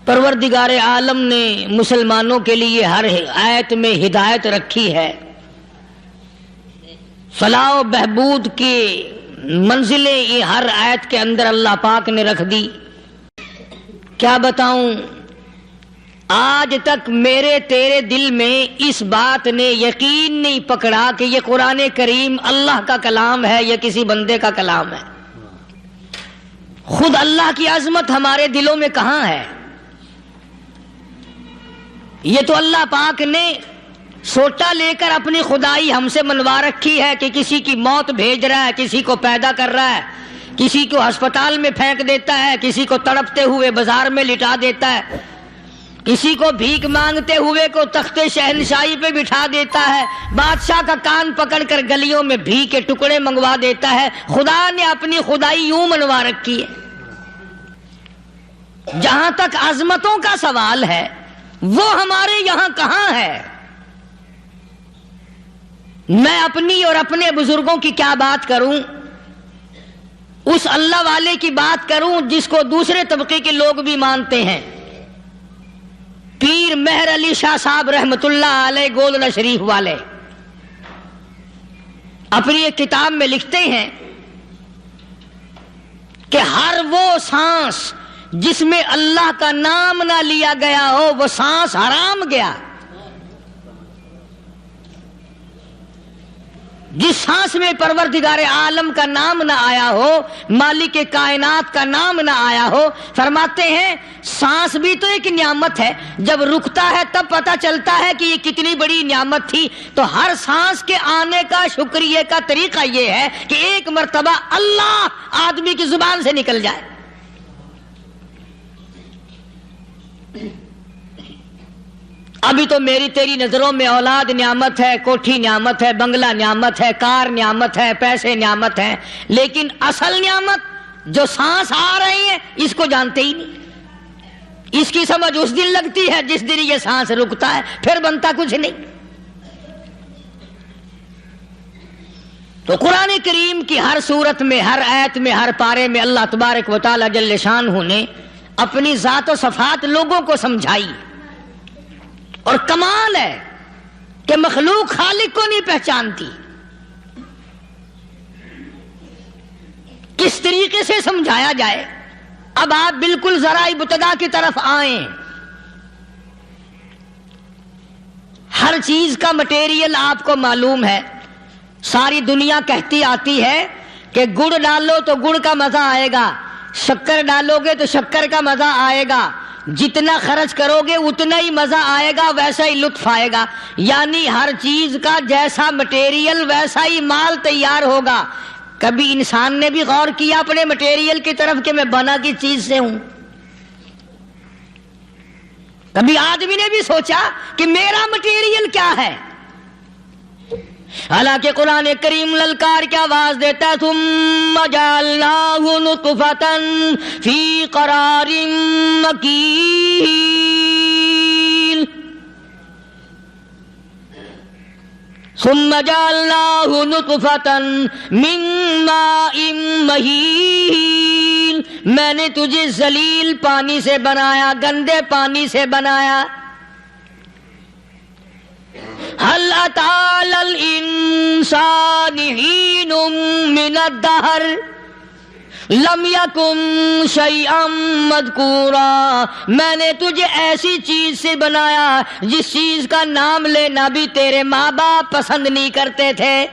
پروردگار عالم نے مسلمانوں کے لیے ہر آیت میں ہدایت رکھی ہے، فلاح و بہبود کی منزلیں یہ ہر آیت کے اندر اللہ پاک نے رکھ دی۔ کیا بتاؤں، آج تک میرے تیرے دل میں اس بات نے یقین نہیں پکڑا کہ یہ قرآن کریم اللہ کا کلام ہے یا کسی بندے کا کلام ہے۔ خود اللہ کی عظمت ہمارے دلوں میں کہاں ہے؟ یہ تو اللہ پاک نے سوٹا لے کر اپنی خدائی ہم سے منوا رکھی ہے کہ کسی کی موت بھیج رہا ہے، کسی کو پیدا کر رہا ہے، کسی کو ہسپتال میں پھینک دیتا ہے، کسی کو تڑپتے ہوئے بازار میں لٹا دیتا ہے، کسی کو بھیک مانگتے ہوئے کو تخت شہنشاہی پہ بٹھا دیتا ہے، بادشاہ کا کان پکڑ کر گلیوں میں بھیک کے ٹکڑے منگوا دیتا ہے۔ خدا نے اپنی خدائی یوں منوا رکھی ہے۔ جہاں تک عظمتوں کا سوال ہے وہ ہمارے یہاں کہاں ہے؟ میں اپنی اور اپنے بزرگوں کی کیا بات کروں، اس اللہ والے کی بات کروں جس کو دوسرے طبقے کے لوگ بھی مانتے ہیں۔ پیر مہر علی شاہ صاحب رحمت اللہ علیہ گولڈا شریف والے اپنی ایک کتاب میں لکھتے ہیں کہ ہر وہ سانس جس میں اللہ کا نام نہ لیا گیا ہو وہ سانس حرام گیا۔ جس سانس میں پروردگار عالم کا نام نہ آیا ہو، مالک کائنات کا نام نہ آیا ہو، فرماتے ہیں سانس بھی تو ایک نعمت ہے، جب رکتا ہے تب پتہ چلتا ہے کہ یہ کتنی بڑی نعمت تھی۔ تو ہر سانس کے آنے کا شکریہ کا طریقہ یہ ہے کہ ایک مرتبہ اللہ آدمی کی زبان سے نکل جائے۔ ابھی تو میری تیری نظروں میں اولاد نعمت ہے، کوٹھی نعمت ہے، بنگلہ نعمت ہے، کار نعمت ہے، پیسے نعمت ہیں، لیکن اصل نعمت جو سانس آ رہی ہے اس کو جانتے ہی نہیں۔ اس کی سمجھ اس دن لگتی ہے جس دن یہ سانس رکتا ہے، پھر بنتا کچھ نہیں۔ تو قرآن کریم کی ہر صورت میں، ہر آیت میں، ہر پارے میں اللہ تبارک و تعالی جل شانہ نے اپنی ذات و صفات لوگوں کو سمجھائی۔ اور کمال ہے کہ مخلوق خالق کو نہیں پہچانتی۔ کس طریقے سے سمجھایا جائے؟ اب آپ بالکل ذرا ابتدا کی طرف آئیں۔ ہر چیز کا مٹیریل آپ کو معلوم ہے۔ ساری دنیا کہتی آتی ہے کہ گڑ ڈالو تو گڑ کا مزہ آئے گا، شکر ڈالو گے تو شکر کا مزہ آئے گا، جتنا خرچ کرو گے اتنا ہی مزہ آئے گا، ویسا ہی لطف آئے گا۔ یعنی ہر چیز کا جیسا مٹیریل ویسا ہی مال تیار ہوگا۔ کبھی انسان نے بھی غور کیا اپنے مٹیریل کی طرف کہ میں بنا کس چیز سے ہوں؟ کبھی آدمی نے بھی سوچا کہ میرا مٹیریل کیا ہے؟ حالانکہ قرآن کریم للکار کی آواز دیتا ہے ثم جعلناہ نطفۃ فی قرار مکین، ثم جعلناہ نطفۃ من ماء مہین، میں نے تجھے ذلیل پانی سے بنایا، گندے پانی سے بنایا۔ هل أتى على الإنسان حين من الدهر لم يكن شيئا مذكورا، میں نے تجھے ایسی چیز سے بنایا جس چیز کا نام لینا بھی تیرے ماں باپ پسند نہیں کرتے تھے۔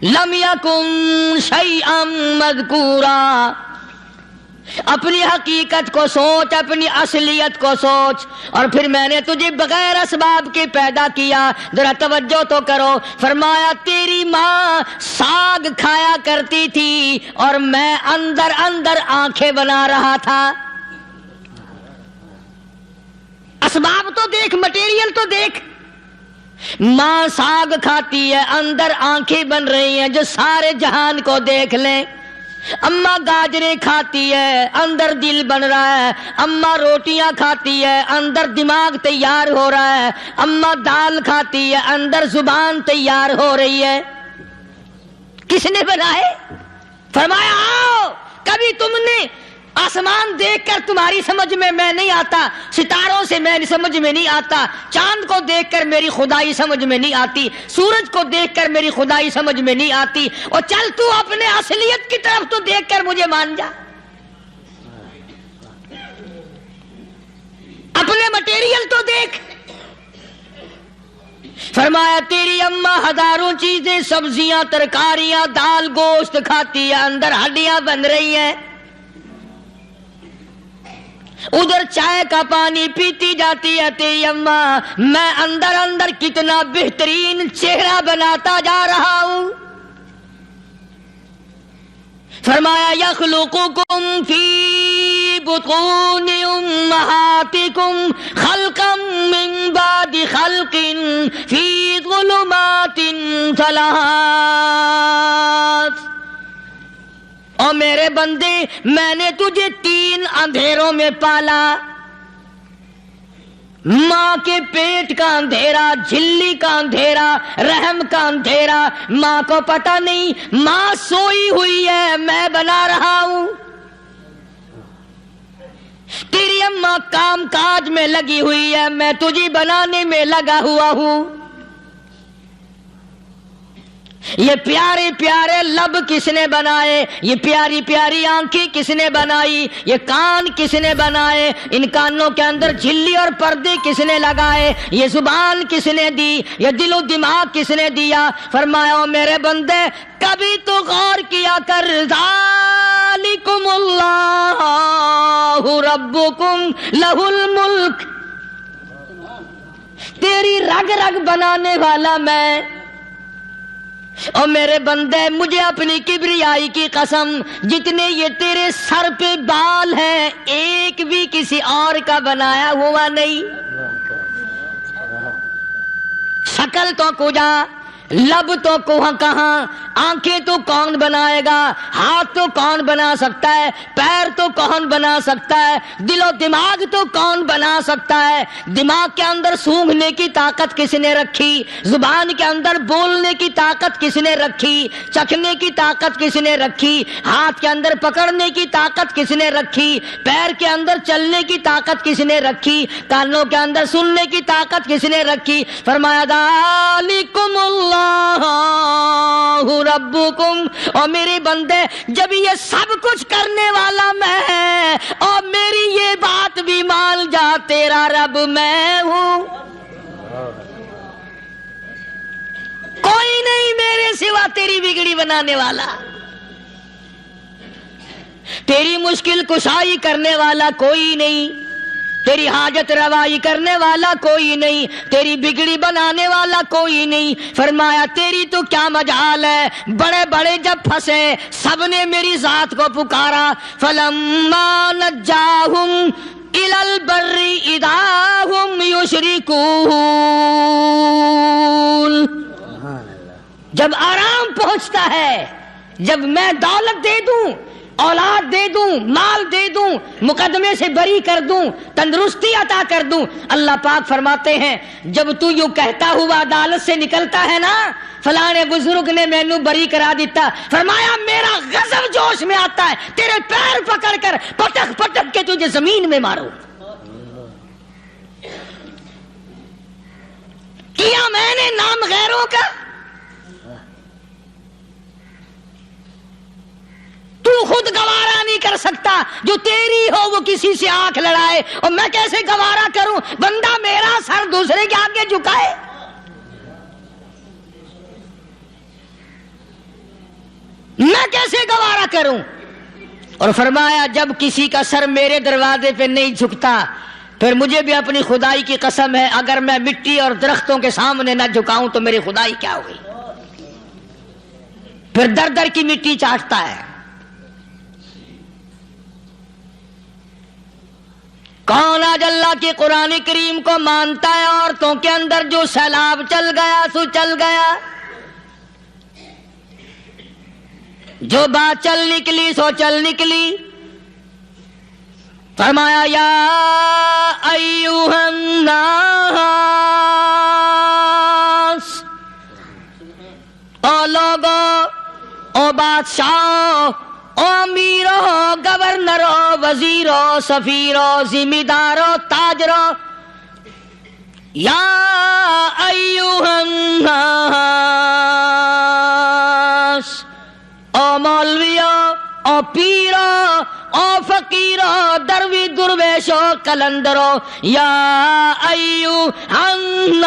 لم يكن شيئا مذكورا، اپنی حقیقت کو سوچ، اپنی اصلیت کو سوچ۔ اور پھر میں نے تجھے بغیر اسباب کے پیدا کیا۔ ذرا توجہ تو کرو، فرمایا تیری ماں ساگ کھایا کرتی تھی اور میں اندر اندر آنکھیں بنا رہا تھا۔ اسباب تو دیکھ، مٹیریل تو دیکھ۔ ماں ساگ کھاتی ہے، اندر آنکھیں بن رہی ہیں جو سارے جہان کو دیکھ لیں۔ اماں گاجریں کھاتی ہے، اندر دل بن رہا ہے۔ اماں روٹیاں کھاتی ہے، اندر دماغ تیار ہو رہا ہے۔ اماں دال کھاتی ہے، اندر زبان تیار ہو رہی ہے۔ کس نے بنائے؟ فرمایا آؤ، کبھی تم نے آسمان دیکھ کر تمہاری سمجھ میں نہیں آتا، ستاروں سے میں سمجھ میں نہیں آتا، چاند کو دیکھ کر میری خدائی سمجھ میں نہیں آتی، سورج کو دیکھ کر میری خدائی سمجھ میں نہیں آتی، اور چل تو اپنے اصلیت کی طرف تو دیکھ کر مجھے مان جا، اپنے مٹیریل تو دیکھ۔ فرمایا تیری اماں ہزاروں چیزیں، سبزیاں، ترکاریاں، دال، گوشت کھاتی ہے، اندر ہڈیاں بن رہی ہیں، ادھر چائے کا پانی پیتی جاتی ہے تیری اماں، میں اندر اندر کتنا بہترین چہرہ بناتا جا رہا ہوں۔ فرمایا یخلقکم فی بطون امہاتکم خلقا من بعد خلق فی ظلمات ثلاث۔ اور میرے بندے، میں نے تجھے 3 اندھیروں میں پالا، ماں کے پیٹ کا اندھیرا، جھلی کا اندھیرا، رحم کا اندھیرا، ماں کو پتہ نہیں، ماں سوئی ہوئی ہے، میں بنا رہا ہوں۔ تیری اماں کام کاج میں لگی ہوئی ہے، میں تجھے بنانے میں لگا ہوا ہوں۔ یہ پیارے پیارے لب کس نے بنائے، یہ پیاری پیاری آنکھیں کس نے بنائی، یہ کان کس نے بنائے، ان کانوں کے اندر جھلی اور پردے کس نے لگائے، یہ زبان کس نے دی، یہ دل و دماغ کس نے دیا۔ فرمایا او میرے بندے، کبھی تو غور کیا کر، ذالکم اللہ ربکم لہ الملک، تیری رگ رگ بنانے والا میں۔ اور میرے بندے، مجھے اپنی کبریائی کی قسم، جتنے یہ تیرے سر پہ بال ہیں، ایک بھی کسی اور کا بنایا ہوا نہیں۔ شکل تو کجا، لب تو کہاں، آنکھیں تو کون بنائے گا، ہاتھ تو کون بنا سکتا ہے، پیر تو کون بنا سکتا ہے، دل و دماغ تو کون بنا سکتا ہے۔ دماغ کے اندر سونگھنے کی طاقت کس نے رکھی، زبان کے اندر بولنے کی طاقت کس نے رکھی، چکھنے کی طاقت کس نے رکھی، ہاتھ کے اندر پکڑنے کی طاقت کس نے رکھی، پیر کے اندر چلنے کی طاقت کس نے رکھی، کانوں کے اندر سننے کی طاقت کس نے رکھی۔ فرمایا ذالکم اللہ ربکم۔ اور میرے بندے، جب یہ سب کچھ کرنے والا میں، اور میری یہ بات بھی مان جا، تیرا رب میں ہوں، کوئی نہیں میرے سوا تیری بگڑی بنانے والا، تیری مشکل کشائی کرنے والا کوئی نہیں، تیری حاجت روائی کرنے والا کوئی نہیں، تیری بگڑی بنانے والا کوئی نہیں۔ فرمایا تیری تو کیا مجال ہے، بڑے بڑے جب پھنسے سب نے میری ذات کو پکارا، فلما نجاہم الی البر اذا ہم یشرکون، جب آرام پہنچتا ہے، جب میں دولت دے دوں، اولاد دے دوں، مال دے دوں، مقدمے سے بری کر دوں، تندرستی عطا کر دوں، اللہ پاک فرماتے ہیں جب تو یوں کہتا ہوا عدالت سے نکلتا ہے نا، فلانے بزرگ نے مینوں بری کرا دیتا، فرمایا میرا غضب جوش میں آتا ہے، تیرے پیر پکڑ کر پٹک پٹک کے تجھے زمین میں ماروں۔ کیا میں نے نام غیروں کا، تو خود گوارا نہیں کر سکتا، جو تیری ہو وہ کسی سے آنکھ لڑائے، اور میں کیسے گوارا کروں بندہ میرا سر دوسرے کے آگے جھکائے۔ میں کیسے گوارا کروں؟ اور فرمایا جب کسی کا سر میرے دروازے پہ نہیں جھکتا، پھر مجھے بھی اپنی خدائی کی قسم ہے، اگر میں مٹی اور درختوں کے سامنے نہ جھکاؤں تو میری خدائی کیا ہوگی؟ پھر در در کی مٹی چاٹتا ہے۔ کون آج اللہ کے قرآن کریم کو مانتا ہے؟ عورتوں کے اندر جو سیلاب چل گیا سو چل گیا، جو بات چل نکلی سو چل نکلی۔ فرمایا یا ایھا الناس، او لوگو، او بادشاہ، او امیرو، گورنر کلندرو وزیرو سفیرو ذمہ تاجرو یا ایھا الناس، او مولویو، او پیرو، او فقیرو، دروی درویشو، کلندرو، یا ایھا الناس،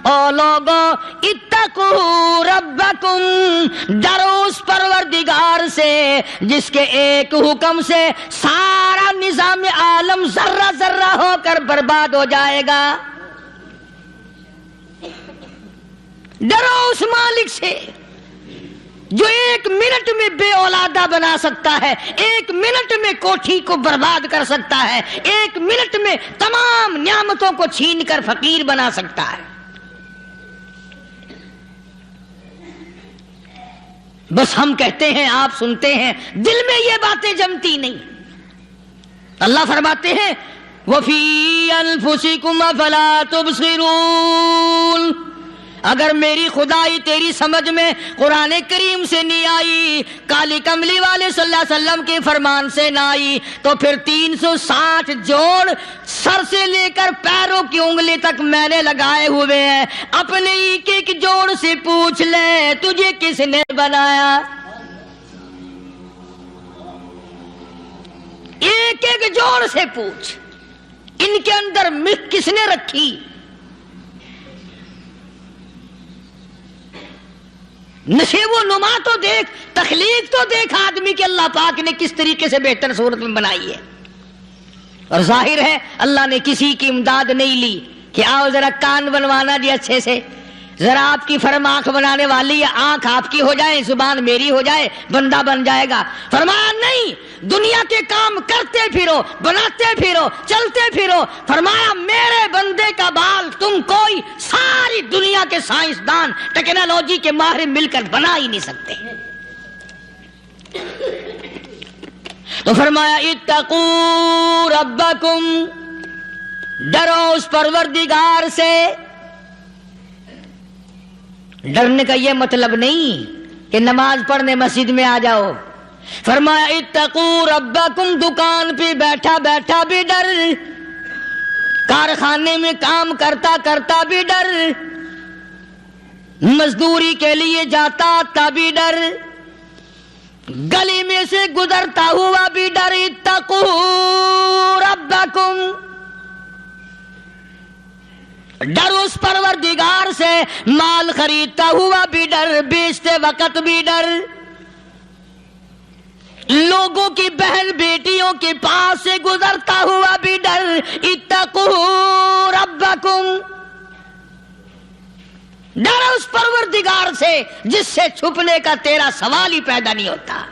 او لوگو اتقو ربکم، ڈرو اس پروردگار سے جس کے ایک حکم سے سارا نظام عالم ذرہ ذرہ ہو کر برباد ہو جائے گا۔ ڈرو اس مالک سے جو ایک منٹ میں بے اولادہ بنا سکتا ہے، ایک منٹ میں کوٹھی کو برباد کر سکتا ہے، ایک منٹ میں تمام نعمتوں کو چھین کر فقیر بنا سکتا ہے۔ بس ہم کہتے ہیں، آپ سنتے ہیں، دل میں یہ باتیں جمتی نہیں۔ اللہ فرماتے ہیں وَفِي أَنفُسِكُمْ أَفَلَا تُبْصِرُونَ، اگر میری خدائی تیری سمجھ میں قرآن کریم سے نہیں آئی، کالی کملی والے صلی اللہ علیہ وسلم کے فرمان سے نہ آئی، تو پھر 360 جوڑ سر سے لے کر پیروں کی انگلی تک میں نے لگائے ہوئے ہیں۔ اپنے ایک ایک جوڑ سے پوچھ لے تجھے کس نے بنایا، ایک ایک جوڑ سے پوچھ، ان کے اندر ملک کس نے رکھی، نشیب و نما تو دیکھ، تخلیق تو دیکھ آدمی کے اللہ پاک نے کس طریقے سے بہتر صورت میں بنائی ہے۔ اور ظاہر ہے اللہ نے کسی کی امداد نہیں لی کہ آؤ ذرا کان بنوانا جی اچھے سے، ذرا آپ کی فرم آنکھ بنانے والی ہے، آنکھ آپ کی ہو جائے، زبان میری ہو جائے، بندہ بن جائے گا۔ فرمایا نہیں، دنیا کے کام کرتے پھرو، بناتے پھرو، چلتے پھرو۔ فرمایا میرے بندے کا بال تم کوئی ساری دنیا کے سائنسدان ٹیکنالوجی کے ماہر مل کر بنا ہی نہیں سکتے۔ تو فرمایا اتقوا ربکم، ڈرو اس پروردگار سے۔ ڈرنے کا یہ مطلب نہیں کہ نماز پڑھنے مسجد میں آ جاؤ۔ فرمایا اتقوا ربکم، دکان پہ بیٹھا بیٹھا بھی ڈر، کارخانے میں کام کرتا کرتا بھی ڈر، مزدوری کے لیے جاتا تبھی ڈر، گلی میں سے گزرتا ہوا بھی ڈر۔ اتقوا ربکم، ڈر اس پروردگار سے، مال خریدتا ہوا بھی ڈر، بیچتے وقت بھی ڈر، لوگوں کی بہن بیٹیوں کے پاس سے گزرتا ہوا بھی ڈر۔ اتقوا ربکم، ڈر اس پروردگار سے جس سے چھپنے کا تیرا سوال ہی پیدا نہیں ہوتا۔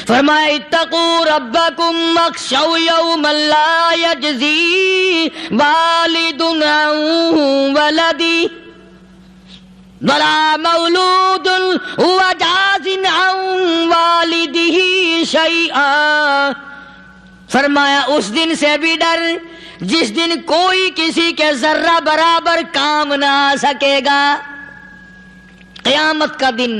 فرمایا اتقوا ربکم واخشوا یوما لا یجزی والد عن ولدہ ولا مولود هو جاز عن والدہ شیئا۔ فرمایا اس دن سے بھی ڈر جس دن کوئی کسی کے ذرہ برابر کام نہ آ سکے گا۔ قیامت کا دن،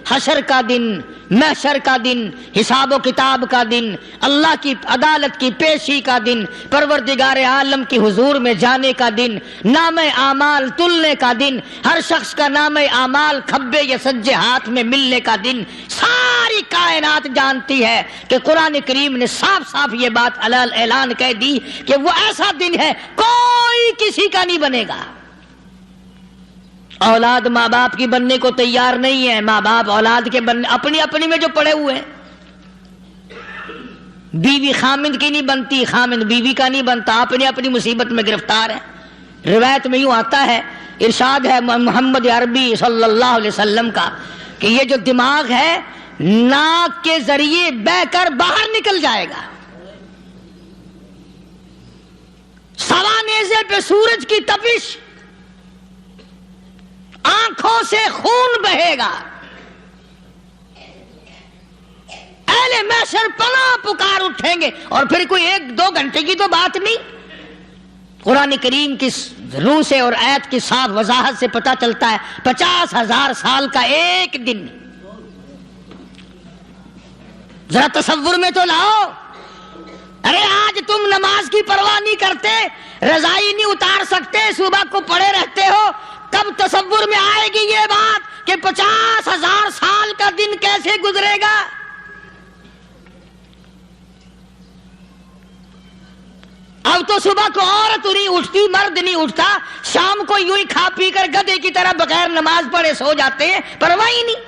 حشر کا دن، محشر کا دن، حساب و کتاب کا دن، اللہ کی عدالت کی پیشی کا دن، پروردگار عالم کی حضور میں جانے کا دن، نام اعمال تلنے کا دن، ہر شخص کا نام اعمال کھبے یا سجے ہاتھ میں ملنے کا دن۔ ساری کائنات جانتی ہے کہ قرآن کریم نے صاف صاف یہ بات اعلان کہہ دی کہ وہ ایسا دن ہے کوئی کسی کا نہیں بنے گا۔ اولاد ماں باپ کی بننے کو تیار نہیں ہے، ماں باپ اولاد کے بننے اپنی اپنی میں جو پڑے ہوئے ہیں۔ بیوی خامند کی نہیں بنتی، خامند بیوی کا نہیں بنتا، اپنی اپنی مصیبت میں گرفتار ہے۔ روایت میں یوں آتا ہے، ارشاد ہے محمد عربی صلی اللہ علیہ وسلم کا کہ یہ جو دماغ ہے ناک کے ذریعے بہ کر باہر نکل جائے گا، سوا نیزے پہ سورج کی تپش، آنکھوں سے خون بہے گا، اہل محشر پناہ پکار اٹھیں گے۔ اور پھر کوئی 1-2 گھنٹے کی تو بات نہیں، قرآن کریم کی روح سے اور آیت کی صاف وضاحت سے پتہ چلتا ہے 50,000 سال کا ایک دن۔ ذرا تصور میں تو لاؤ. ارے آج تم نماز کی پرواہ نہیں کرتے, رضائی نہیں اتار سکتے, صبح کو پڑے رہتے ہو, کب تصور میں آئے گی یہ بات کہ 50,000 سال کا دن کیسے گزرے گا؟ اب تو صبح کو عورت نہیں اٹھتی, مرد نہیں اٹھتا, شام کو یوں ہی کھا پی کر گدھے کی طرح بغیر نماز پڑھے سو جاتے ہیں, پرواہ ہی نہیں.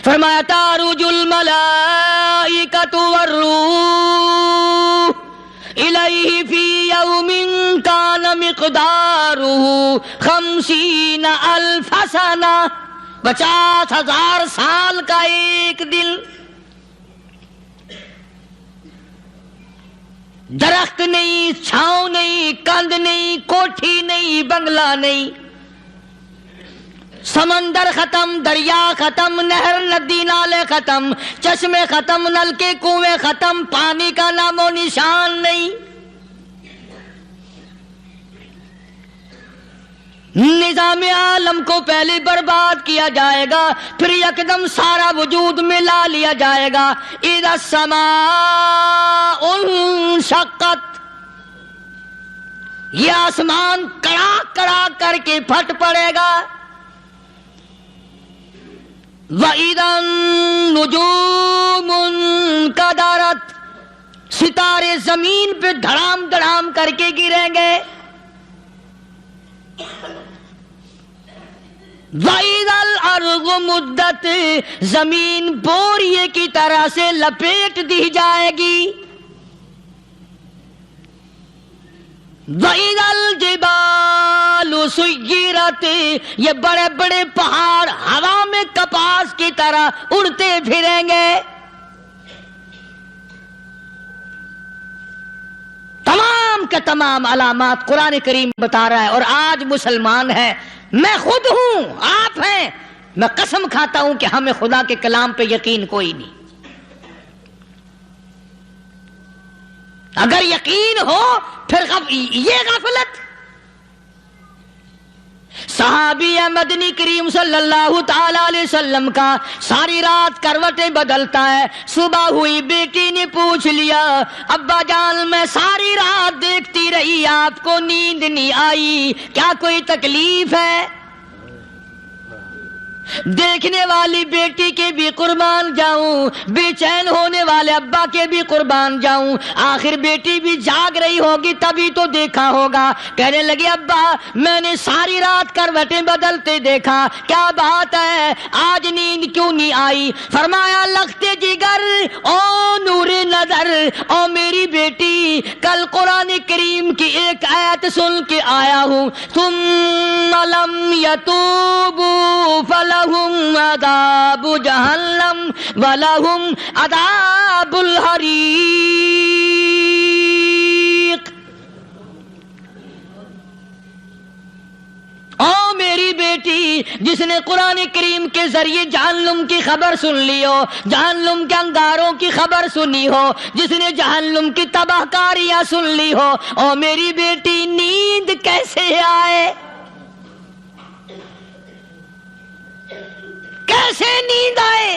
فرمایا تعرج الملائکۃ والروح الیہ فی یوم کان مقدارہ 50,000 سنہ, 50,000 سال کا ایک دن. درخت نہیں, چھاؤں نہیں, کند نہیں, کوٹھی نہیں, بنگلہ نہیں, سمندر ختم, دریا ختم, نہر ندی نالے ختم, چشمے ختم, نل کے کنویں ختم, پانی کا نام و نشان نہیں. نظام عالم کو پہلے برباد کیا جائے گا, پھر یکدم سارا وجود ملا لیا جائے گا. اذا السماء انشقت, یہ آسمان کڑاک کڑاک کر کے پھٹ پڑے گا. وَإِذَا النُّجُومُ انْكَدَرَتْ, ستارے زمین پہ دھڑام دھڑام کر کے گریں گے. وَإِذَا الْأَرْضُ مُدَّتْ, زمین بوریے کی طرح سے لپیٹ دی جائے گی. وَإِذَا الْجِبَالُ سُيِّرَتْ, یہ بڑے بڑے پہاڑ ہوا میں کپاس کی طرح اڑتے پھریں گے. تمام کے تمام علامات قرآن کریم بتا رہا ہے. اور آج مسلمان ہے, میں خود ہوں, آپ ہیں, میں قسم کھاتا ہوں کہ ہمیں خدا کے کلام پہ یقین کوئی نہیں. اگر یقین ہو پھر یہ غفلت. صحابی مدنی کریم صلی اللہ تعالی علیہ وسلم کا ساری رات کروٹیں بدلتا ہے. صبح ہوئی, بیٹی نے پوچھ لیا, ابا جان میں ساری رات دیکھتی رہی, آپ کو نیند نہیں آئی, کیا کوئی تکلیف ہے؟ دیکھنے والی بیٹی کے بھی قربان جاؤں, بے چین ہونے والے ابا کے بھی قربان جاؤں. آخر بیٹی بھی جاگ رہی ہوگی تبھی تو دیکھا ہوگا. کہنے لگے ابا میں نے ساری رات کروٹیں بدلتے دیکھا, کیا بات ہے, آج نیند کیوں نہیں آئی؟ فرمایا لختے جگر او نور نظر, او میری بیٹی کل قرآن کریم کی ایک آیت سن کے آیا ہوں, ثم لم یتوبوا فلہم عذاب جہنم ولہم عذاب الحریق. او میری بیٹی جس نے قرآن کریم کے ذریعے جہنم کی خبر سن لی ہو, جہنم کے انگاروں کی خبر سنی ہو, جس نے جہنم کی تباہ کاریاں سن لی ہو, او میری بیٹی نیند کیسے آئے؟ کیسے نیند آئے؟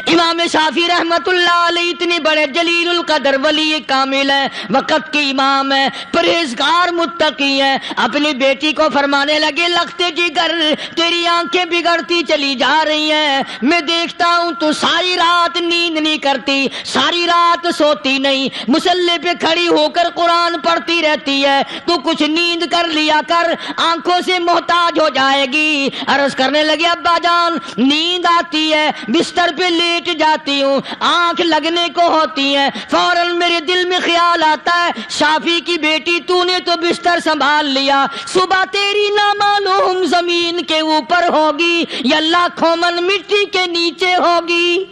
امام شافعی رحمت اللہ علیہ اتنے بڑے جلیل القدر ولی کامل ہیں, وقت کے امام ہیں, پرہیزگار متقی ہیں. اپنی بیٹی کو فرمانے لگے لختے جگر تیری آنکھیں بگڑتی چلی جا رہی ہیں, میں دیکھتا ہوں تو ساری رات نیند نہیں کرتی, ساری رات سوتی نہیں, مصلی پہ کھڑی ہو کر قرآن پڑھتی رہتی ہے, تو کچھ نیند کر لیا کر, آنکھوں سے محتاج ہو جائے گی. عرض کرنے لگے ابا جان نیند آتی ہے, بستر پہ لیٹ جاتی ہوں, آنکھ لگنے کو ہوتی ہے, فوراً میرے دل میں خیال آتا ہے شافی کی بیٹی تو نے تو بستر سنبھال لیا, صبح تیری نامعلوم زمین کے اوپر ہوگی یا لاکھوں من مٹی کے نیچے ہوگی.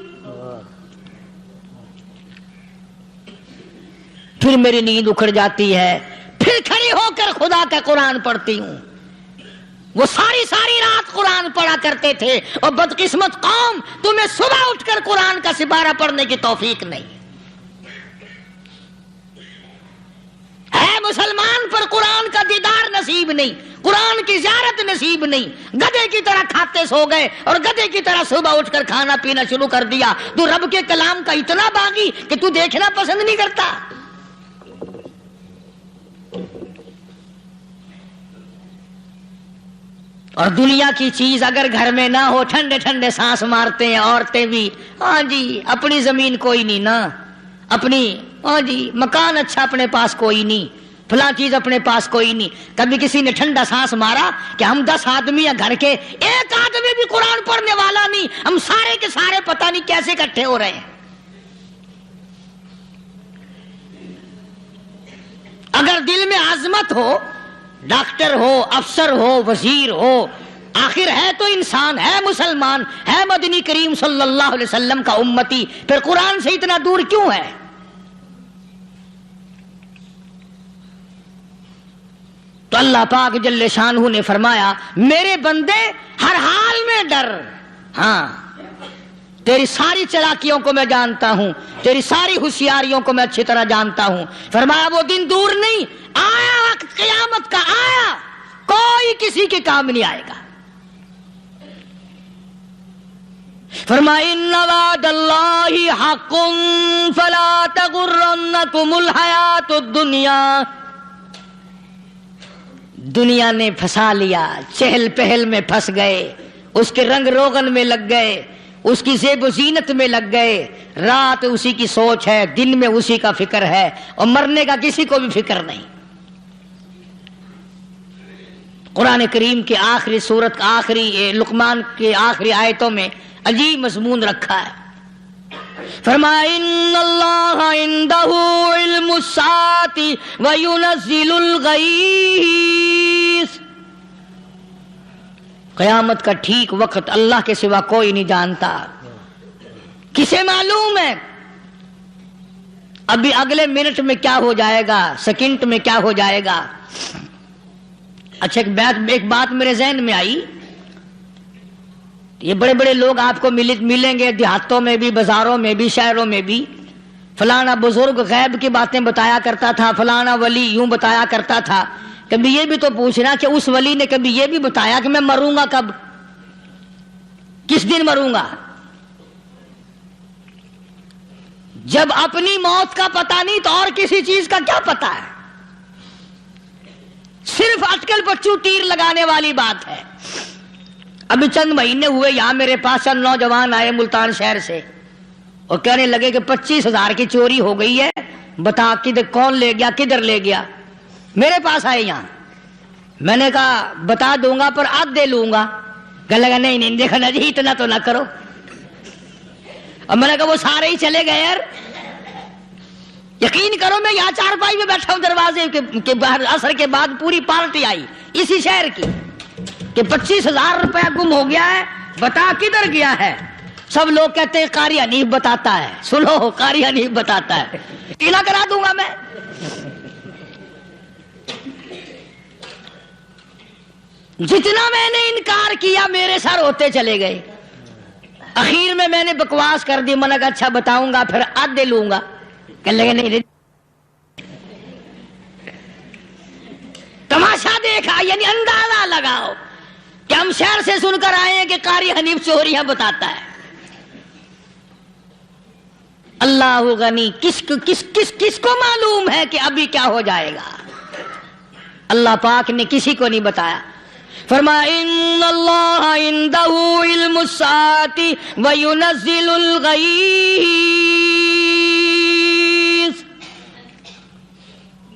پھر میری نیند اکھڑ جاتی ہے, پھر کھڑی ہو کر خدا کا قرآن پڑھتی ہوں. وہ ساری رات قرآن پڑھا کرتے تھے, اور بدقسمت قوم تمہیں صبح اٹھ کر قرآن کا سپارہ پڑھنے کی توفیق نہیں. اے مسلمان پر قرآن کا دیدار نصیب نہیں, قرآن کی زیارت نصیب نہیں، گدھے کی طرح کھاتے سو گئے اور گدھے کی طرح صبح اٹھ کر کھانا پینا شروع کر دیا. تو رب کے کلام کا اتنا باغی کہ تو دیکھنا پسند نہیں کرتا. اور دنیا کی چیز اگر گھر میں نہ ہو، ٹھنڈے ٹھنڈے سانس مارتے ہیں عورتیں بھی. ہاں جی اپنی زمین کوئی نہیں نا، اپنی ہاں جی مکان اچھا اپنے پاس کوئی نہیں، فلاں چیز اپنے پاس کوئی نہیں. کبھی کسی نے ٹھنڈا سانس مارا کہ ہم 10 آدمی ہیں گھر کے، ایک آدمی بھی قرآن پڑھنے والا نہیں، ہم سارے کے سارے پتہ نہیں کیسے اکٹھے ہو رہے ہیں. اگر دل میں عظمت ہو، ڈاکٹر ہو، افسر ہو، وزیر ہو، آخر ہے تو انسان، ہے مسلمان، ہے مدنی کریم صلی اللہ علیہ وسلم کا امتی، پھر قرآن سے اتنا دور کیوں ہے؟ تو اللہ پاک جل شانہ نے فرمایا میرے بندے ہر حال میں ڈر. ہاں تیری ساری چلاکیوں کو میں جانتا ہوں، تیری ساری ہوشیاریوں کو میں اچھی طرح جانتا ہوں. فرمایا وہ دن دور نہیں، آیا وقت قیامت کا، آیا، کوئی کسی کے کام نہیں آئے گا. فرمایا ان وعد اللہ حق فلا تغرنکم الحیات الدنیا. دنیا نے پھنسا لیا، چہل پہل میں پھنس گئے، اس کے رنگ روغن میں لگ گئے، اس کی زیب و زینت میں لگ گئے. رات اسی کی سوچ ہے، دن میں اسی کا فکر ہے، اور مرنے کا کسی کو بھی فکر نہیں. قرآن کریم کے آخری سورت کا آخری لقمان کے آخری آیتوں میں عجیب مضمون رکھا ہے. فرمایا ان اللہ عندہ علم الساعۃ وینزل الغیث. قیامت کا ٹھیک وقت اللہ کے سوا کوئی نہیں جانتا. کسے معلوم ہے ابھی اگلے منٹ میں کیا ہو جائے گا، سیکنڈ میں کیا ہو جائے گا. اچھا ایک بات میرے ذہن میں آئی، یہ بڑے بڑے لوگ آپ کو ملیں گے دیہاتوں میں بھی، بازاروں میں بھی، شہروں میں بھی. فلانا بزرگ غیب کی باتیں بتایا کرتا تھا، فلانا ولی یوں بتایا کرتا تھا. کبھی یہ بھی تو پوچھنا کہ اس ولی نے کبھی یہ بھی بتایا کہ میں مروں گا کب، کس دن مروں گا؟ جب اپنی موت کا پتہ نہیں تو اور کسی چیز کا کیا پتہ ہے؟ صرف اٹکل پچو تیر لگانے والی بات ہے. ابھی چند مہینے ہوئے یہاں میرے پاس چند نوجوان آئے ملتان شہر سے اور کہنے لگے کہ 25,000 کی چوری ہو گئی ہے، بتا کدھر کون لے گیا، کدھر لے گیا. میرے پاس آئے یہاں، میں نے کہا بتا دوں گا پر آدھے لوں گا. کہنے لگا نہیں دیکھا نا جی اتنا تو نہ کرو. اور میں نے کہا وہ سارے ہی چلے گئے یار. یقین کرو میں یہاں چارپائی میں بیٹھا ہوں دروازے کے باہر، عصر کے بعد پوری پارٹی آئی اسی شہر کی کہ 25,000 روپیہ گم ہو گیا ہے، بتا کدھر گیا ہے. سب لوگ کہتے ہیں قاری حنیف بتاتا ہے. سنو قاری حنیف بتاتا ہے، ٹیلا کرا دوں گا میں. جتنا میں نے انکار کیا میرے سر ہوتے چلے گئے. اخیر میں نے بکواس کر دی، میں نے کہا اچھا بتاؤں گا پھر آدھے لوں گا. کہنے لگے نہیں. تماشا دیکھا یعنی اندازہ لگاؤ کہ ہم شہر سے سن کر آئے ہیں کہ قاری حنیف چوریاں بتاتا ہے. اللہ غنی، کس کو معلوم ہے کہ ابھی کیا ہو جائے گا؟ اللہ پاک نے کسی کو نہیں بتایا. فرمایا ان اللہ عندہ علم الساعۃ وینزل الغیث.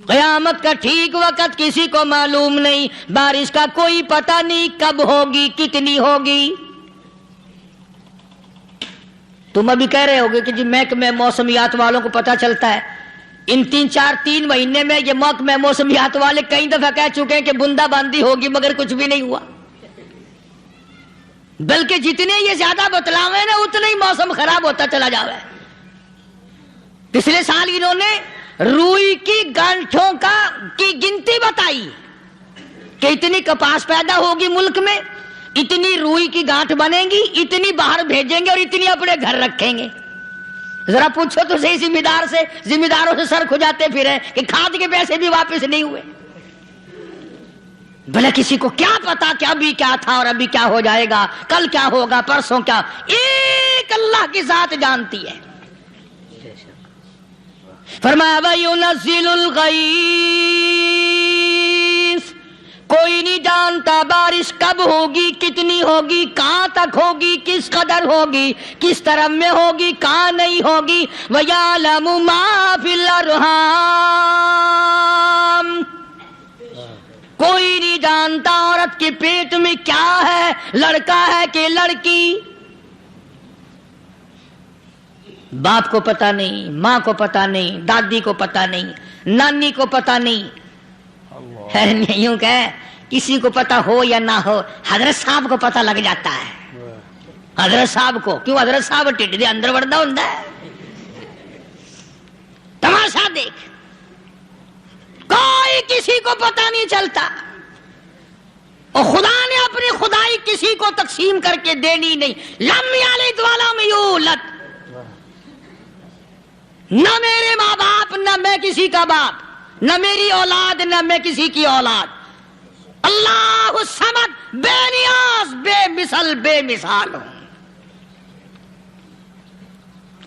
قیامت کا ٹھیک وقت کسی کو معلوم نہیں، بارش کا کوئی پتہ نہیں کب ہوگی، کتنی ہوگی. تم ابھی کہہ رہے ہوگے کہ جی محکمہ موسمیات والوں کو پتہ چلتا ہے. ان 3 مہینے میں یہ محکمہ موسمیات والے کئی دفعہ کہہ چکے ہیں کہ بوندا باندی ہوگی، مگر کچھ بھی نہیں ہوا. بلکہ جتنے یہ زیادہ بتلاوے نا اتنا ہی موسم خراب ہوتا چلا جا رہا ہے. پچھلے سال انہوں نے روئی کی گانٹھوں کی گنتی بتائی کہ اتنی کپاس پیدا ہوگی ملک میں، اتنی روئی کی گانٹھ بنے گی، اتنی باہر بھیجیں گے اور اتنی اپنے گھر رکھیں گے. ذرا پوچھو تو صحیح ذمہ داروں سے سر کھجاتے پھرے کہ کھاد کے پیسے بھی واپس نہیں ہوئے. بھلے کسی کو کیا پتا کہ ابھی کیا تھا اور ابھی کیا ہو جائے گا، کل کیا ہوگا، پرسوں کیا، ایک اللہ کی ذات جانتی ہے۔ فرمایا وَيُنَزِّلُ الْغَيْثَ، کوئی نہیں جانتا بارش کب ہوگی، کتنی ہوگی، کہاں تک ہوگی، کس قدر ہوگی، کس طرف میں ہوگی، کہاں نہیں ہوگی۔ وَيَعْلَمُ مَا فِي الْأَرْحَامِ، کوئی نہیں جانتا عورت کے پیٹ میں کیا ہے، لڑکا ہے کہ لڑکی۔ باپ کو پتا نہیں، ماں کو پتا نہیں، دادی کو پتا نہیں، نانی کو پتا نہیں، یوں کہ کسی کو پتا ہو یا نہ ہو، حضرت صاحب کو پتا لگ جاتا ہے۔ حضرت صاحب کو کیوں؟ حضرت صاحب ٹھڈ دے اندر وڑدا ہوندا ہے۔ تماشا دیکھ، کوئی کسی کو پتا نہیں چلتا، اور خدا نے اپنی خدائی کسی کو تقسیم کر کے دینی نہیں۔ لم یلد ولم یولد، نہ میرے ماں باپ، نہ میں کسی کا باپ، نہ میری اولاد، نہ میں کسی کی اولاد۔ اللہ الصمد، بے نیاز، بے مثل، بے مثال ہوں،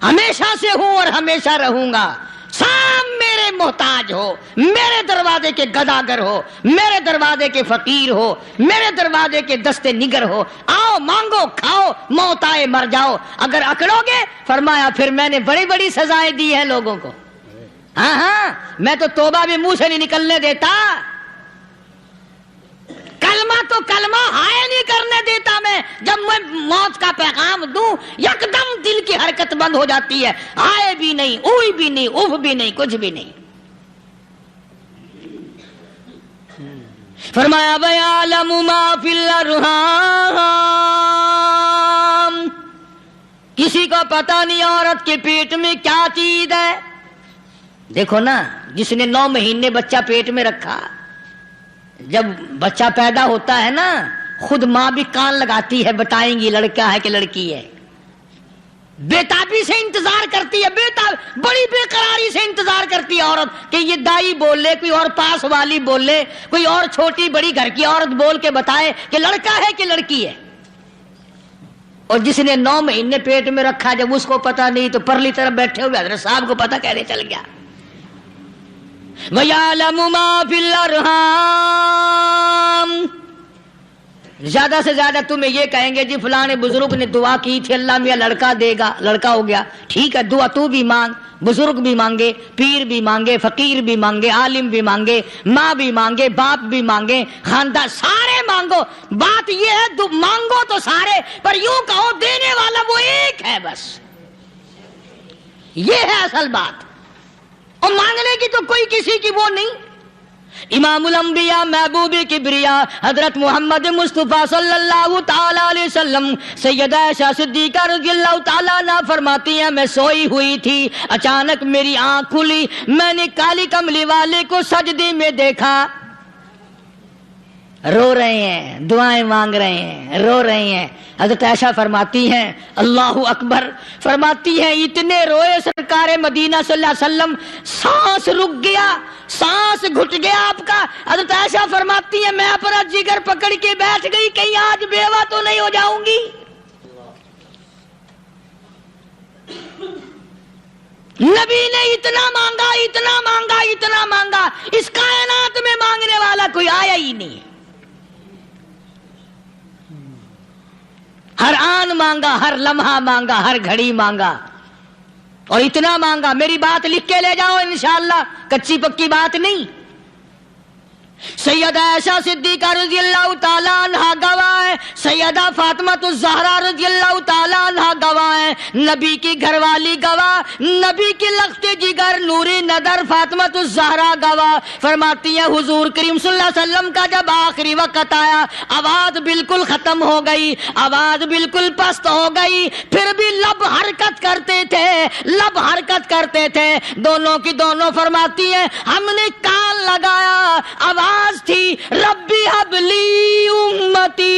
ہمیشہ سے ہوں اور ہمیشہ رہوں گا۔ سب میرے محتاج ہو، میرے دروازے کے گداگر ہو، میرے دروازے کے فقیر ہو، میرے دروازے کے دستے نگر ہو، آؤ مانگو کھاؤ، موت آئے مر جاؤ۔ اگر اکڑو گے، فرمایا پھر میں نے بڑی بڑی سزائیں دی ہیں لوگوں کو۔ ہاں ہاں، میں تو توبہ بھی منہ سے نہیں نکلنے دیتا، کلمہ تو کلمہ ہائے نہیں کرنے دیتا میں۔ جب میں موت کا پیغام دوں، یکدم دل کی حرکت بند ہو جاتی ہے، ہائے بھی نہیں، اوئی بھی نہیں، اف بھی نہیں، کچھ بھی نہیں۔ فرمایا وَيَعْلَمُ مَا فِي الْأَرْحَامِ، کسی کو پتا نہیں عورت کے پیٹ میں کیا چیز ہے۔ دیکھو نا، جس نے 9 مہینے بچہ پیٹ میں رکھا، جب بچہ پیدا ہوتا ہے نا، خود ماں بھی کان لگاتی ہے، بتائیں گی لڑکا ہے کہ لڑکی ہے۔ بےتابی سے انتظار کرتی ہے، بڑی بے قراری سے انتظار کرتی ہے عورت کہ یہ دائی بول لے، کوئی اور پاس والی بول لے، کوئی اور چھوٹی بڑی گھر کی عورت بول کے بتائے کہ لڑکا ہے کہ لڑکی ہے۔ اور جس نے 9 مہینے پیٹ میں رکھا، جب اس کو پتا نہیں تو پرلی طرف بیٹھے ہوئے حضرت صاحب کو پتا کیسے چل گیا۔ وَيَعْلَمُ مَا فِي الْأَرْحَامِ، زیادہ سے زیادہ تمہیں یہ کہیں گے جی فلاں بزرگ نے دعا کی تھی، اللہ میاں لڑکا دے گا، لڑکا ہو گیا، ٹھیک ہے، دعا تو بھی مانگ، بزرگ بھی مانگے، پیر بھی مانگے، فقیر بھی مانگے، عالم بھی مانگے، ماں بھی مانگے، باپ بھی مانگے، خاندان سارے مانگو۔ بات یہ ہے مانگو تو سارے، پر یوں کہو دینے والا وہ ایک ہے، بس یہ ہے اصل بات، اور مانگنے کی تو کوئی کسی کی وہ نہیں۔ امام الانبیاء محبوب کبریا حضرت محمد مصطفیٰ صلی اللہ تعالی علیہ وسلم سیدہ عائشہ صدیقہ رضی اللہ تعالیٰ عنہ فرماتی ہیں، میں سوئی ہوئی تھی، اچانک میری آنکھ کھلی، میں نے کالی کملی والے کو سجدے میں دیکھا، رو رہے ہیں، دعائیں مانگ رہے ہیں، رو رہے ہیں۔ حضرت عائشہ فرماتی ہیں اللہ اکبر، فرماتی ہیں اتنے روئے سرکار مدینہ صلی اللہ علیہ وسلم، سانس رک گیا، سانس گھٹ گیا آپ کا۔ حضرت عائشہ فرماتی ہیں میں اپنا جگر پکڑ کے بیٹھ گئی، کہیں آج بیوہ تو نہیں ہو جاؤں گی۔ نبی نے اتنا مانگا، اتنا مانگا، اتنا مانگا، اس کائنات میں مانگنے والا کوئی آیا ہی نہیں۔ ہر آن مانگا، ہر لمحہ مانگا، ہر گھڑی مانگا، اور اتنا مانگا۔ میری بات لکھ کے لے جاؤ انشاءاللہ، کچی پکی بات نہیں۔ سیدہ عائشہ صدیقہ رضی اللہ تعالیٰ عنہ گواہ ہے، سیدہ فاطمہ الزہرا رضی اللہ تعالیٰ عنہ گواہ ہے، نبی کی گھر والی گواہ، نبی کی لخت جگر نوری نظر فاطمہ الزہرا گواہ، فرماتی ہیں حضور کریم صلی اللہ علیہ وسلم کا جب آخری وقت آیا، آواز بالکل ختم ہو گئی، آواز بالکل پست ہو گئی، پھر بھی لب حرکت کرتے تھے، لب حرکت کرتے تھے، دونوں کی دونوں فرماتی ہیں ہم نے کان لگایا، آواز تھی ربی حبلی امتی،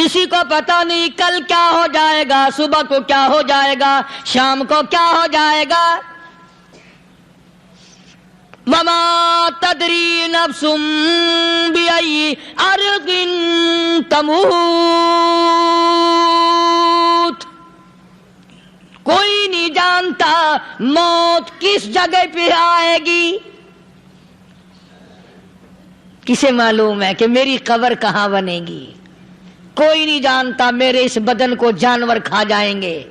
کسی کو پتا نہیں کل کیا ہو جائے گا، صبح کو کیا ہو جائے گا، شام کو کیا ہو جائے گا. وما تدری نفس بأي أرض تموت. کوئی نہیں جانتا موت کس جگہ پہ آئے گی. کسے معلوم ہے کہ میری قبر کہاں بنے گی؟ کوئی نہیں جانتا میرے اس بدن کو جانور کھا جائیں گے.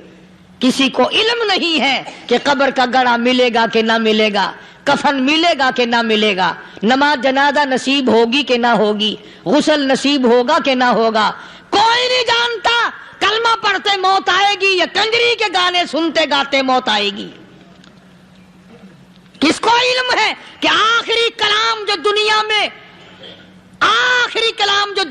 کسی کو علم نہیں ہے کہ قبر کا گڑھا ملے گا کہ نہ ملے گا، کفن ملے گا کہ نہ ملے گا، نماز جنازہ نصیب ہوگی کہ نہ ہوگی، غسل نصیب ہوگا کہ نہ ہوگا. کوئی نہیں جانتا کلمہ پڑھتے موت آئے گی یا کنجری کے گانے سنتے گاتے موت آئے گی. کس کو علم ہے کہ آخری کلام جو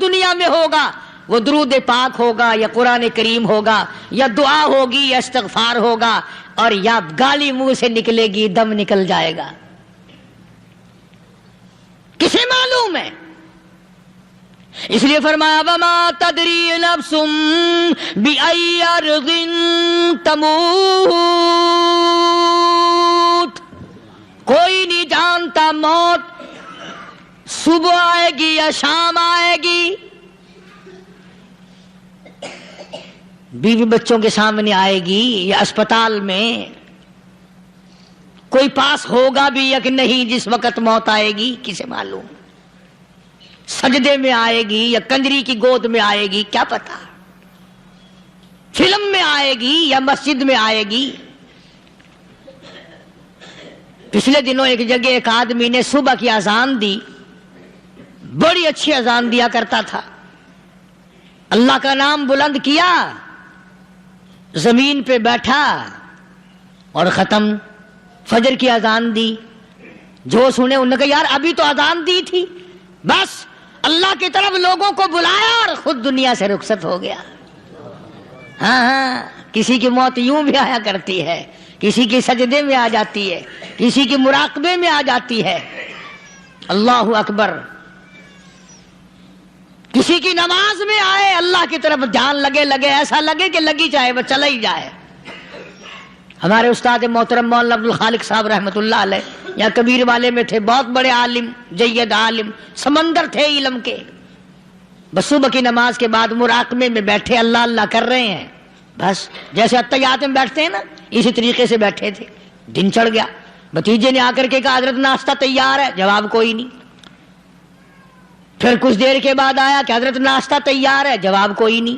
دنیا میں ہوگا وہ درود پاک ہوگا یا قرآن کریم ہوگا یا دعا ہوگی یا استغفار ہوگا، اور یا گالی منہ سے نکلے گی، دم نکل جائے گا. کسے معلوم ہے؟ اس لیے فرمایا وما تدری نفس بأي أرض تموت. کوئی نہیں جانتا موت صبح آئے گی یا شام آئے گی، بیوی بچوں کے سامنے آئے گی یا اسپتال میں، کوئی پاس ہوگا بھی یا کہ نہیں جس وقت موت آئے گی کسے معلوم. سجدے میں آئے گی یا کنجری کی گود میں آئے گی کیا پتا، فلم میں آئے گی یا مسجد میں آئے گی. پچھلے دنوں ایک جگہ ایک آدمی نے صبح کی اذان دی، بڑی اچھی اذان دیا کرتا تھا، اللہ کا نام بلند کیا، زمین پہ بیٹھا اور ختم. فجر کی اذان دی، جو سنے انہوں نے کہا یار ابھی تو اذان دی تھی، بس اللہ کی طرف لوگوں کو بلایا اور خود دنیا سے رخصت ہو گیا. ہاں کسی کی موت یوں بھی آیا کرتی ہے، کسی کی سجدے میں آ جاتی ہے، کسی کی مراقبے میں آ جاتی ہے. اللہ اکبر. کسی کی نماز میں آئے، اللہ کی طرف دھیان لگے ایسا لگے کہ لگی جائے وہ چلا ہی جائے. ہمارے استاد محترم مولانا عبد الخالق صاحب رحمۃ اللہ علیہ یا کبیر والے میں تھے، بہت بڑے عالم، جید عالم، سمندر تھے علم کے. بس صبح کی نماز کے بعد مراقبے میں بیٹھے اللہ اللہ کر رہے ہیں، بس جیسے اتحیات میں بیٹھتے ہیں نا اسی طریقے سے بیٹھے تھے. دن چڑھ گیا، بھتیجے نے آ کر کے کہا حضرت ناشتہ تیار ہے، جواب کوئی نہیں. پھر کچھ دیر کے بعد آیا کہ حضرت ناشتہ تیار ہے، جواب کوئی نہیں.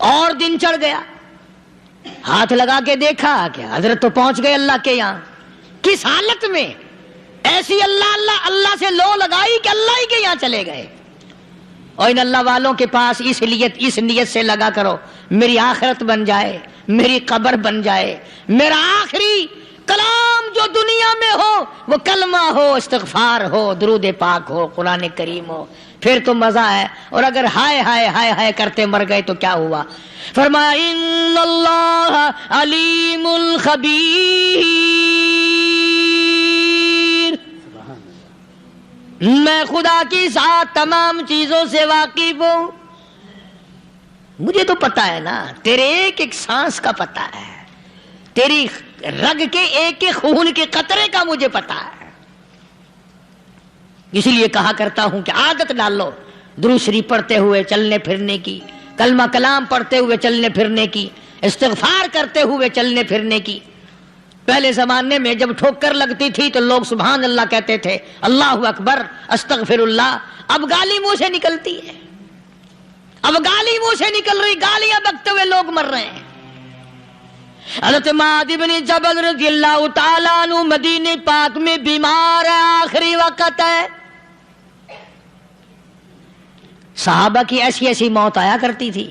اور دن چڑھ گیا، ہاتھ لگا کے دیکھا کہ حضرت تو پہنچ گئے اللہ کے یہاں. کس حالت میں؟ ایسی اللہ اللہ اللہ سے لو لگائی کہ اللہ ہی کے یہاں چلے گئے. اور ان اللہ والوں کے پاس اس نیت سے لگا کرو میری آخرت بن جائے، میری قبر بن جائے، میرا آخری کلام جو دنیا میں ہو وہ کلمہ ہو، استغفار ہو، درود پاک ہو، قرآن کریم ہو، پھر تو مزہ ہے. اور اگر ہائے ہائے ہائے ہائے کرتے مر گئے تو کیا ہوا؟ فرمایا ان اللہ علیم خبیر، میں خدا کی ذات تمام چیزوں سے واقف ہوں. مجھے تو پتا ہے نا، تیرے ایک ایک سانس کا پتا ہے، تیری رگ کے ایک ایک خون کے قطرے کا مجھے پتا ہے. اسی لیے کہا کرتا ہوں کہ عادت ڈال لو درود شریف پڑھتے ہوئے چلنے پھرنے کی، کلمہ کلام پڑھتے ہوئے چلنے پھرنے کی، استغفار کرتے ہوئے چلنے پھرنے کی. پہلے زمانے میں جب ٹھوکر لگتی تھی تو لوگ سبحان اللہ کہتے تھے، اللہ اکبر، استغفر اللہ. اب گالی منہ سے نکلتی ہے، اب گالی منہ سے نکل رہی، گالیاں بکتے ہوئے لوگ مر رہے ہیں. حضرت معاذ بن جبل رضی اللہ تعالیٰ عنہ مدینہ پاک میں بیمار ہے، آخری وقت ہے. صحابہ کی ایسی ایسی موت آیا کرتی تھی.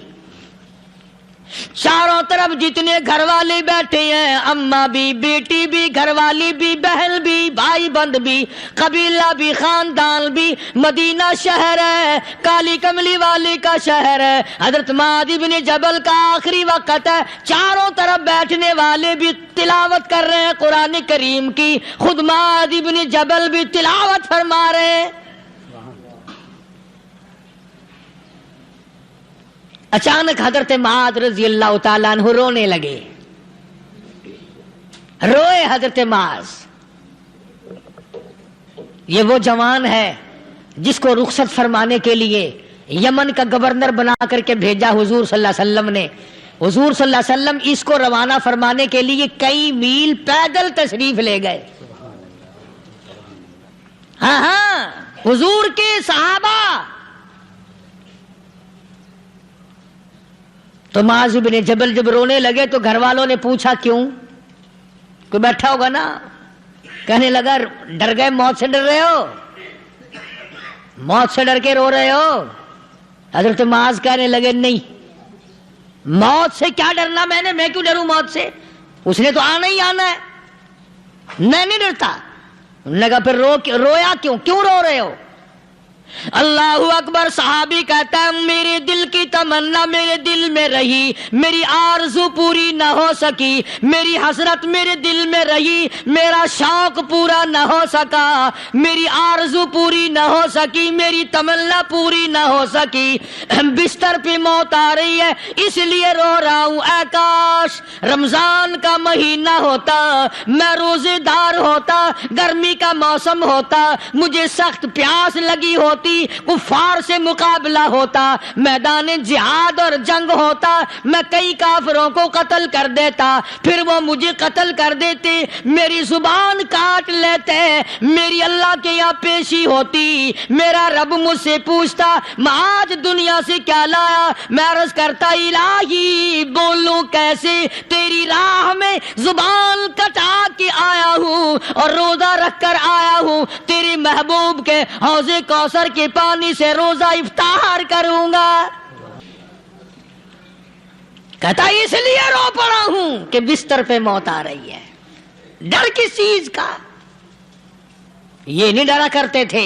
چاروں طرف جتنے گھر والے بیٹھے ہیں، اماں بھی، بیٹی بھی، گھر والی بھی، بہن بھی، بھائی بند بھی، قبیلہ بھی، خاندان بھی. مدینہ شہر ہے، کالی کملی والے کا شہر ہے. حضرت معاذ بن جبل کا آخری وقت ہے. چاروں طرف بیٹھنے والے بھی تلاوت کر رہے ہیں قرآن کریم کی، خود معاذ بن جبل بھی تلاوت فرما رہے ہیں. اچانک حضرت معاذ رضی اللہ تعالیٰ عنہ رونے لگے. روئے حضرت معاذ. یہ وہ جوان ہے جس کو رخصت فرمانے کے لیے یمن کا گورنر بنا کر کے بھیجا حضور صلی اللہ علیہ وسلم نے. حضور صلی اللہ علیہ وسلم اس کو روانہ فرمانے کے لیے کئی میل پیدل تشریف لے گئے. ہاں حضور کے صحابہ. تو معاذ بن جبل جب رونے لگے تو گھر والوں نے پوچھا کیوں؟ کوئی بیٹھا ہوگا نا. کہنے لگا ڈر گئے؟ موت سے ڈر رہے ہو؟ موت سے ڈر کے رو رہے ہو؟ حضرت معاذ کہنے لگے نہیں، موت سے کیا ڈرنا، میں کیوں ڈروں موت سے؟ اس نے تو آنا ہی آنا ہے، میں نہیں ڈرتا. انہوں نے کہا پھر رویا کیوں رو رہے ہو؟ اللہ اکبر. صحابی کہتا ہے میرے دل کی تمنا میرے دل میں رہی، میری آرزو پوری نہ ہو سکی، میری حسرت میرے دل میں رہی، میرا شوق پورا نہ ہو سکا، میری آرزو پوری نہ ہو سکی، میری تمنا پوری نہ ہو سکی. بستر پہ موت آ رہی ہے اس لیے رو رہا ہوں. اے کاش رمضان کا مہینہ ہوتا، میں روزے دار ہوتا، گرمی کا موسم ہوتا، مجھے سخت پیاس لگی ہوتی، کفار سے مقابلہ ہوتا، میدان جہاد اور جنگ ہوتا، میں کئی کافروں کو قتل کر دیتا، پھر وہ مجھے قتل کر دیتے، میری زبان کاٹ لیتے، میری اللہ کے یہاں پیشی ہوتی، میرا رب مجھ سے پوچھتا معاذ دنیا سے کیا لایا؟ میں عرض کرتا الہی بولوں کیسے، تیری راہ میں زبان کٹا کے آیا ہوں اور روزہ رکھ کر آیا ہوں، تیرے محبوب کے حوض کوثر کے پانی سے روزہ افطار کروں گا. کہتا اس لیے رو پڑا ہوں کہ بستر پہ موت آ رہی ہے. ڈر کس چیز کا؟ یہ نہیں ڈرا کرتے تھے.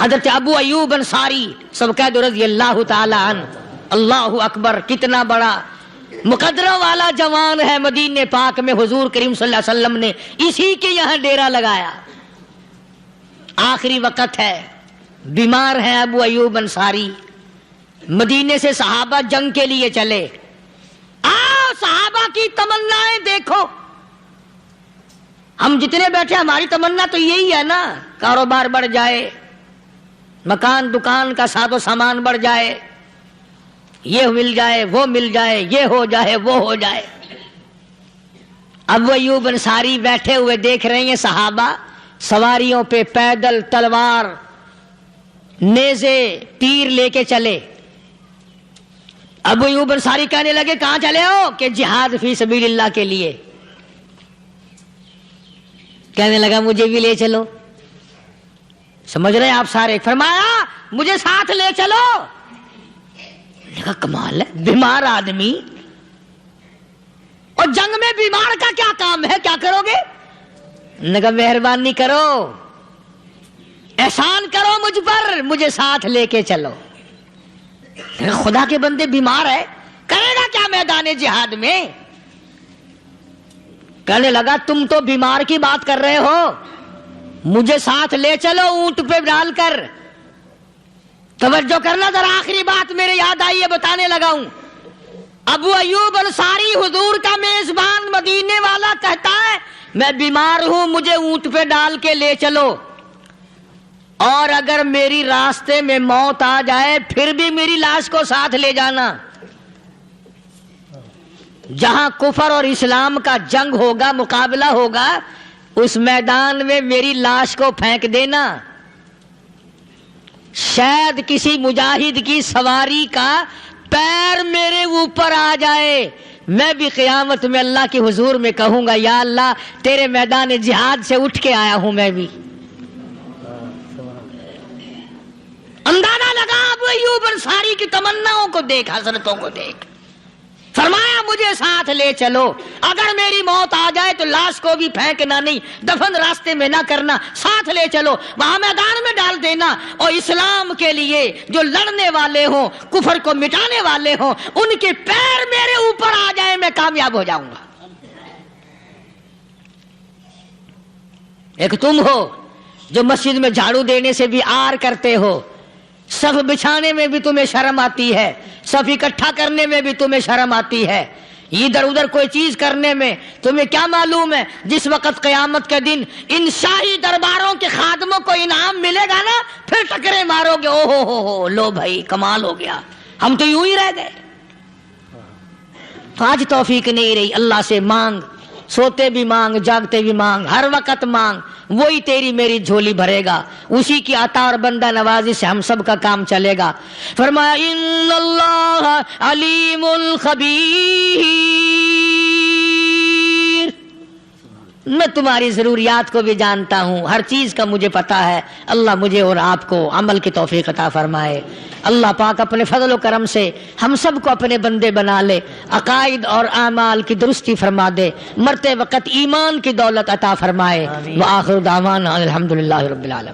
حضرت ابو ایوب انصاری سب کہہ دو رضی اللہ تعالی عنہ. اللہ اکبر. کتنا بڑا مقدرہ والا جوان ہے. مدینے پاک میں حضور کریم صلی اللہ علیہ وسلم نے اسی کے یہاں ڈیرا لگایا. آخری وقت ہے، بیمار ہیں ابو ایوب انصاری. مدینے سے صحابہ جنگ کے لیے چلے. صحابہ کی تمنائیں دیکھو. ہم جتنے بیٹھے ہماری تمنا تو یہی ہے نا، کاروبار بڑھ جائے، مکان دکان کا ساز و سامان بڑھ جائے، یہ مل جائے وہ مل جائے، یہ ہو جائے وہ ہو جائے. ابو ایوب انصاری بیٹھے ہوئے دیکھ رہے ہیں صحابہ سواریوں پہ پیدل تلوار نیزے تیر لے کے چلے. ابو ایوب انصاری کہنے لگے کہاں چلے ہو؟ کہ جہاد فی سبیل اللہ کے لیے. کہنے لگا مجھے بھی لے چلو. سمجھ رہے آپ سارے؟ فرمایا مجھے ساتھ لے چلو. کہا کمال ہے، بیمار آدمی اور جنگ میں بیمار کا کیا کام ہے، کیا کرو گے؟ نے کہا مہربانی کرو، احسان کرو مجھ پر، مجھے ساتھ لے کے چلو. خدا کے بندے بیمار ہے، کرے گا کیا میدان جہاد میں؟ کہنے لگا تم تو بیمار کی بات کر رہے ہو، مجھے ساتھ لے چلو اونٹ پہ ڈال کر. توجہ کرنا ذرا، آخری بات میرے یاد آئی ہے بتانے لگا ہوں. ابو ایوب انصاری حضور کا میزبان مدینے والا کہتا ہے میں بیمار ہوں، مجھے اونٹ پہ ڈال کے لے چلو، اور اگر میری راستے میں موت آ جائے پھر بھی میری لاش کو ساتھ لے جانا. جہاں کفر اور اسلام کا جنگ ہوگا، مقابلہ ہوگا، اس میدان میں میری لاش کو پھینک دینا. شاید کسی مجاہد کی سواری کا پیر میرے اوپر آ جائے، میں بھی قیامت میں اللہ کے حضور میں کہوں گا یا اللہ تیرے میدان جہاد سے اٹھ کے آیا ہوں میں بھی. اندازہ لگا ابو ایوب انصاری کی تمناؤں کو دیکھ، حسرتوں کو دیکھ. فرمایا مجھے ساتھ لے چلو، اگر میری موت آ جائے تو لاش کو بھی پھینکنا نہیں، دفن راستے میں نہ کرنا، ساتھ لے چلو، وہاں میدان میں ڈال دینا، اور اسلام کے لیے جو لڑنے والے ہوں، کفر کو مٹانے والے ہوں، ان کے پیر میرے اوپر آ جائے میں کامیاب ہو جاؤں گا. ایک تم ہو جو مسجد میں جھاڑو دینے سے بھی آر کرتے ہو، صف بچھانے میں بھی تمہیں شرم آتی ہے، صف اکٹھا کرنے میں بھی تمہیں شرم آتی ہے، ادھر ادھر کوئی چیز کرنے میں تمہیں کیا معلوم ہے جس وقت قیامت کے دن ان شاہی درباروں کے خادموں کو انعام ملے گا نا، پھر ٹکرے مارو گے، او ہو لو بھائی کمال ہو گیا، ہم تو یوں ہی رہ گئے۔ آج توفیق نہیں رہی، اللہ سے مانگ، سوتے بھی مانگ، جاگتے بھی مانگ، ہر وقت مانگ، وہی تیری میری جھولی بھرے گا، اسی کی عطا اور بندہ نوازی سے ہم سب کا کام چلے گا۔ فرمایا ان اللہ علیم خبیر، میں تمہاری ضروریات کو بھی جانتا ہوں، ہر چیز کا مجھے پتا ہے۔ اللہ مجھے اور آپ کو عمل کی توفیق عطا فرمائے۔ اللہ پاک اپنے فضل و کرم سے ہم سب کو اپنے بندے بنا لے، عقائد اور اعمال کی درستی فرما دے، مرتے وقت ایمان کی دولت عطا فرمائے۔ وآخر دعوانا الحمدللہ رب العالمین۔